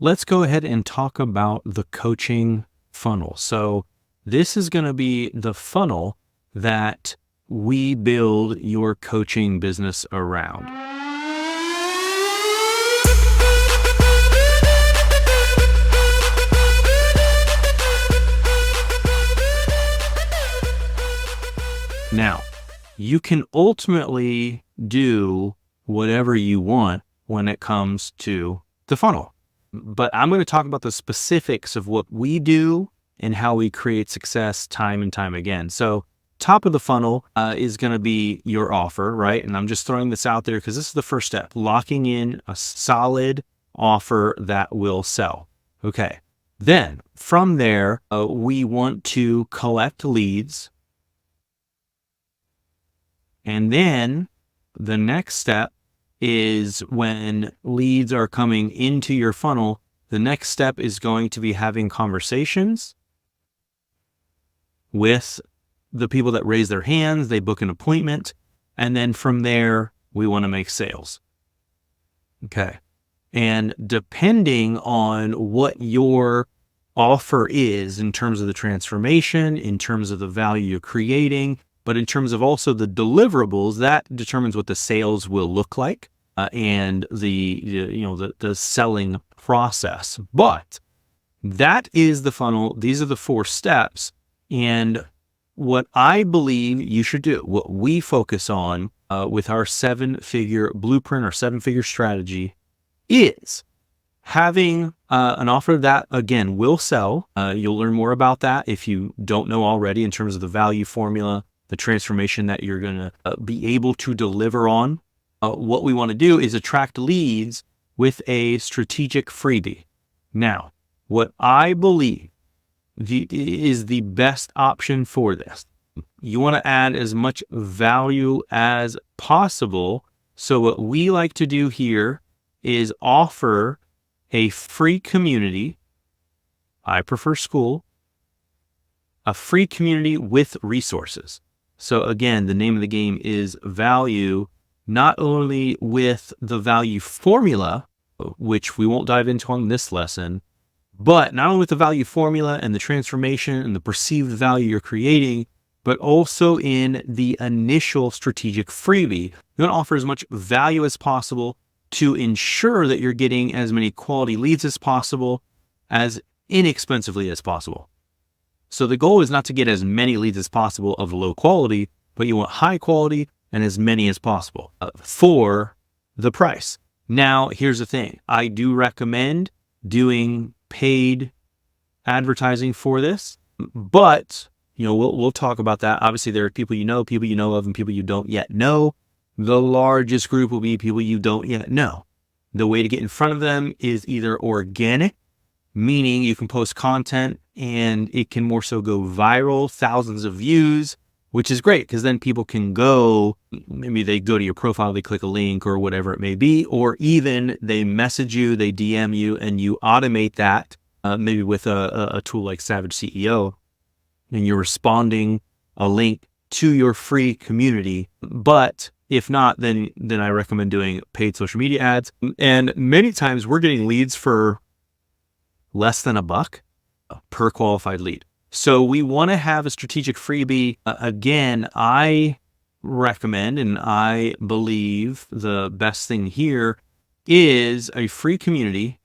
let's go ahead and talk about the coaching funnel. So this is going to be the funnel that we build your coaching business around. Now, you can ultimately do whatever you want when it comes to the funnel. But I'm going to talk about the specifics of what we do and how we create success time and time again. So top of the funnel is going to be your offer, right? And I'm just throwing this out there because this is the first step, locking in a solid offer that will sell. Okay. Then from there, we want to collect leads. And then the next step is when leads are coming into your funnel, the next step is going to be having conversations with the people that raise their hands, they book an appointment, and then from there, we want to make sales. Okay. And depending on what your offer is in terms of the transformation, in terms of the value you're creating, but in terms of also the deliverables, that determines what the sales will look like and the selling process. But that is the funnel. These are the 4 steps. And what I believe you should do, what we focus on with our 7-figure blueprint or 7-figure strategy is having an offer that, again, will sell. You'll learn more about that if you don't know already in terms of the value formula, the transformation that you're going to be able to deliver on. What we want to do is attract leads with a strategic freebie. Now, what I believe is the best option for this, you want to add as much value as possible. So what we like to do here is offer a free community. I prefer school, a free community with resources. So again, the name of the game is value, not only with the value formula, which we won't dive into on this lesson, but not only with the value formula and the transformation and the perceived value you're creating, but also in the initial strategic freebie. You want to offer as much value as possible to ensure that you're getting as many quality leads as possible, as inexpensively as possible. So the goal is not to get as many leads as possible of low quality, but you want high quality and as many as possible for the price. Now, here's the thing. I do recommend doing paid advertising for this, but we'll talk about that. Obviously, there are people you know of, and people you don't yet know. The largest group will be people you don't yet know. The way to get in front of them is either organic, meaning you can post content and it can more so go viral, thousands of views, which is great because then people can go, maybe they go to your profile, they click a link or whatever it may be, or even they message you, they DM you, and you automate that maybe with a tool like Savage CEO, and you're responding a link to your free community. But if not, then I recommend doing paid social media ads. And many times we're getting leads for less than $1 per qualified lead. So we want to have a strategic freebie. Again, I recommend and I believe the best thing here is a free community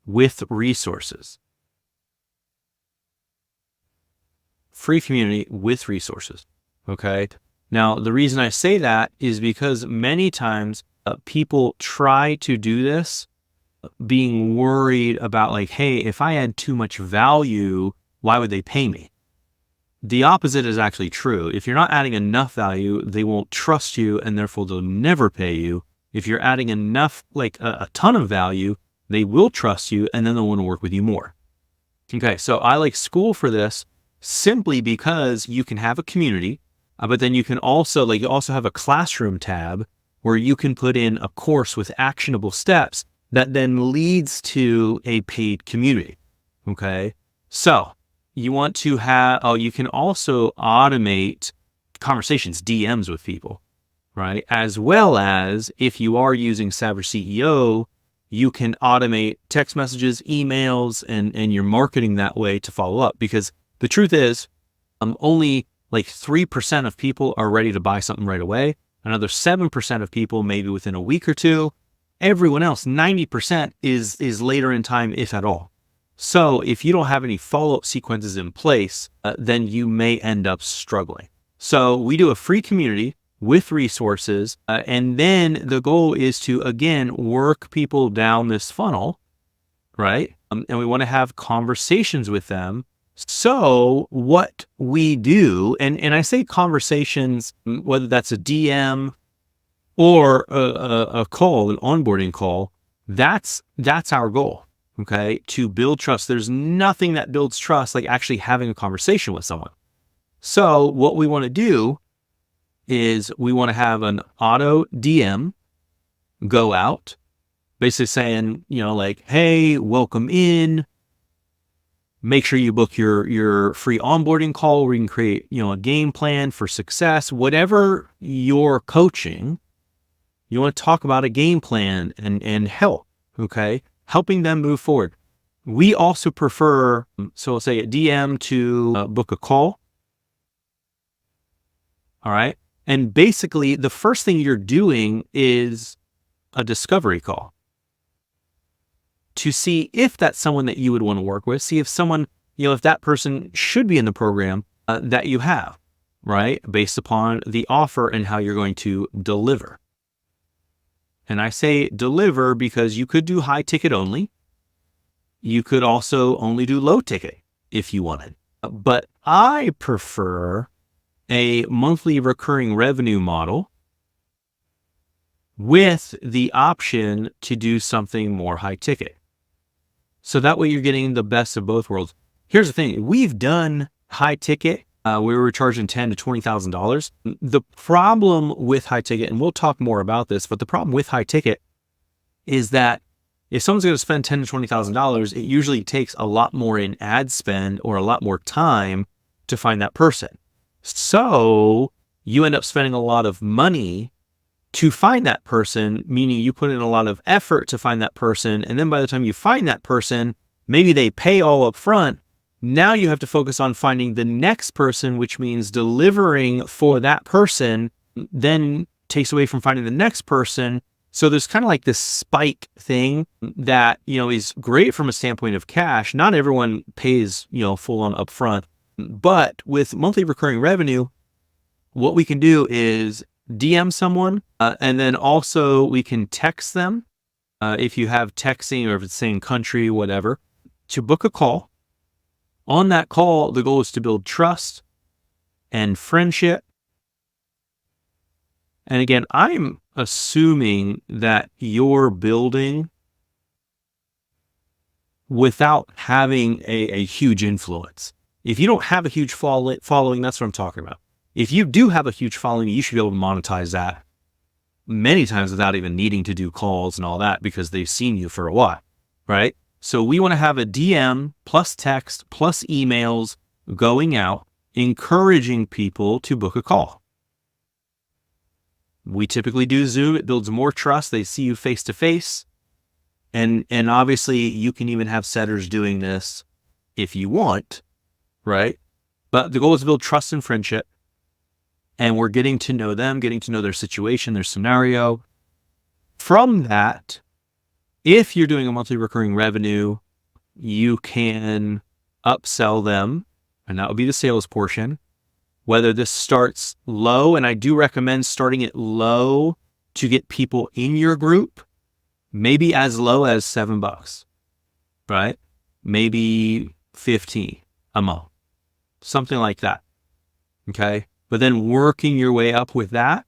with resources. Free community with resources. Okay. Now, the reason I say that is because many times people try to do this being worried about like, hey, if I add too much value, why would they pay me? The opposite is actually true. If you're not adding enough value, they won't trust you and therefore they'll never pay you. If you're adding enough, like a ton of value, they will trust you and then they'll want to work with you more. Okay, so I like school for this simply because you can have a community, but then you can also have a classroom tab where you can put in a course with actionable steps that then leads to a paid community. Okay. So you want to have, you can also automate conversations, DMs with people, right? As well as if you are using Savage CEO, you can automate text messages, emails, and your marketing that way to follow up. Because the truth is, only like 3% of people are ready to buy something right away. Another 7% of people, maybe within a week or two. Everyone else, 90% is later in time, if at all. So if you don't have any follow-up sequences in place, then you may end up struggling. So we do a free community with resources. And then the goal is to, again, work people down this funnel, right? And we want to have conversations with them. So what we do, and I say conversations, whether that's a DM or a call, an onboarding call, that's our goal, okay? To build trust. There's nothing that builds trust like actually having a conversation with someone. So what we want to do is we want to have an auto DM go out, basically saying, like, hey, welcome in. Make sure you book your free onboarding call where you can create, a game plan for success. Whatever you're coaching, you want to talk about a game plan and help, okay? Helping them move forward. We also prefer, so I'll say a DM to book a call. All right. And basically the first thing you're doing is a discovery call to see if that's someone that you would want to work with, see if someone, if that person should be in the program that you have, right? Based upon the offer and how you're going to deliver. And I say deliver because you could do high ticket only. You could also only do low ticket if you wanted. But I prefer a monthly recurring revenue model with the option to do something more high ticket. So that way you're getting the best of both worlds. Here's the thing. We've done high ticket. We were charging $10,000 to $20,000. The problem with high ticket, and we'll talk more about this, but the problem with high ticket is that if someone's going to spend $10,000 to $20,000, it usually takes a lot more in ad spend or a lot more time to find that person. So you end up spending a lot of money to find that person, meaning you put in a lot of effort to find that person. And then by the time you find that person, maybe they pay all up front. Now you have to focus on finding the next person, which means delivering for that person, then takes away from finding the next person. So there's kind of like this spike thing that, is great from a standpoint of cash. Not everyone pays, full on upfront, but with monthly recurring revenue, what we can do is DM someone, and then also we can text them. If you have texting or if it's same country, whatever, to book a call. On that call, the goal is to build trust and friendship. And again, I'm assuming that you're building without having a huge influence. If you don't have a huge following, that's what I'm talking about. If you do have a huge following, you should be able to monetize that many times without even needing to do calls and all that because they've seen you for a while, right? So we want to have a DM plus text plus emails going out, encouraging people to book a call. We typically do Zoom. It builds more trust. They see you face to face. And obviously you can even have setters doing this if you want, right? But the goal is to build trust and friendship. And we're getting to know them, getting to know their situation, their scenario. From that, if you're doing a monthly recurring revenue, you can upsell them, and that would be the sales portion. Whether this starts low, and I do recommend starting it low to get people in your group, maybe as low as $7, right? Maybe 15 a month, something like that. Okay. But then working your way up with that.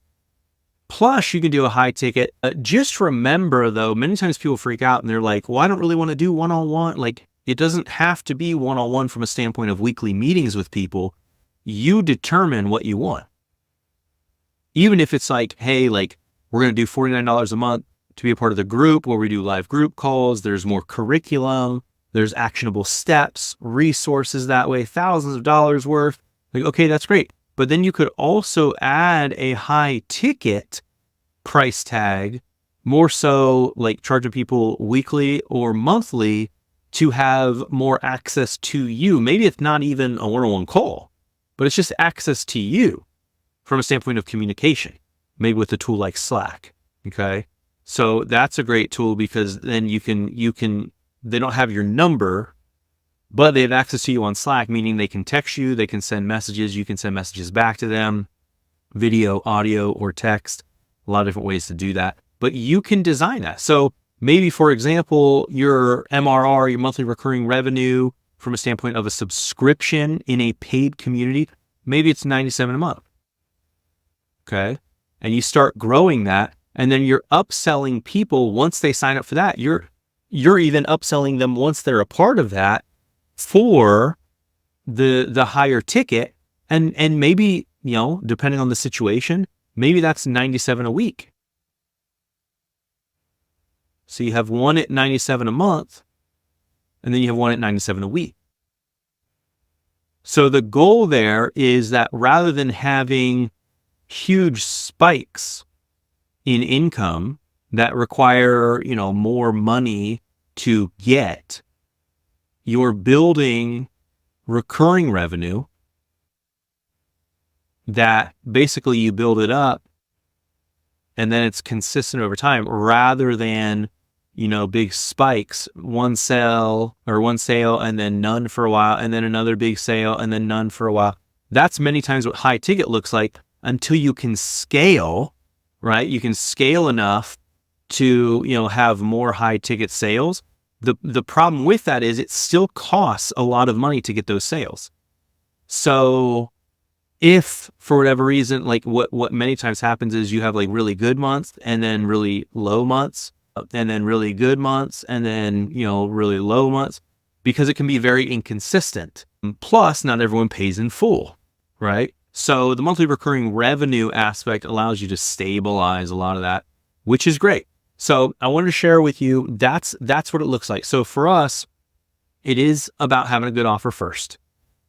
Plus you can do a high ticket. Just remember though, many times people freak out and they're like, well, I don't really want to do one-on-one. Like it doesn't have to be one-on-one from a standpoint of weekly meetings with people. You determine what you want. Even if it's like, hey, like we're going to do $49 a month to be a part of the group where we do live group calls. There's more curriculum. There's actionable steps, resources that way, thousands of dollars worth. Like, okay, that's great. But then you could also add a high ticket price tag, more so like charging people weekly or monthly to have more access to you. Maybe it's not even a one-on-one call, but it's just access to you from a standpoint of communication, maybe with a tool like Slack. Okay. So that's a great tool because then they don't have your number, but they have access to you on Slack, meaning they can text you, they can send messages, you can send messages back to them, video, audio, or text, a lot of different ways to do that, but you can design that. So maybe, for example, your MRR, your monthly recurring revenue from a standpoint of a subscription in a paid community, maybe it's $97 a month. Okay. And you start growing that, and then you're upselling people once they sign up for that. You're even upselling them once they're a part of that for the higher ticket. And maybe, depending on the situation, maybe that's $97 a week. So you have one at $97 a month, and then you have one at $97 a week. So the goal there is that rather than having huge spikes in income that require, more money to get, you're building recurring revenue that basically you build it up and then it's consistent over time rather than, big spikes, one sale and then none for a while, and then another big sale and then none for a while. That's many times what high ticket looks like until you can scale, right? You can scale enough to, have more high ticket sales. The problem with that is it still costs a lot of money to get those sales. So if for whatever reason, like what many times happens is you have like really good months and then really low months and then really good months and then, really low months, because it can be very inconsistent. Plus, not everyone pays in full, right? So the monthly recurring revenue aspect allows you to stabilize a lot of that, which is great. So I wanted to share with you, that's what it looks like. So for us, it is about having a good offer first.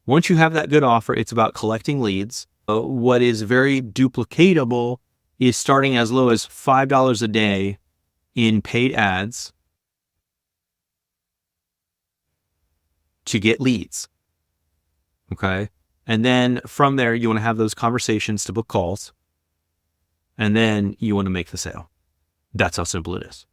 Once you have that good offer, it's about collecting leads. What is very duplicatable is starting as low as $5 a day in paid ads to get leads. Okay. And then from there, you want to have those conversations to book calls. And then you want to make the sale. That's how simple it is.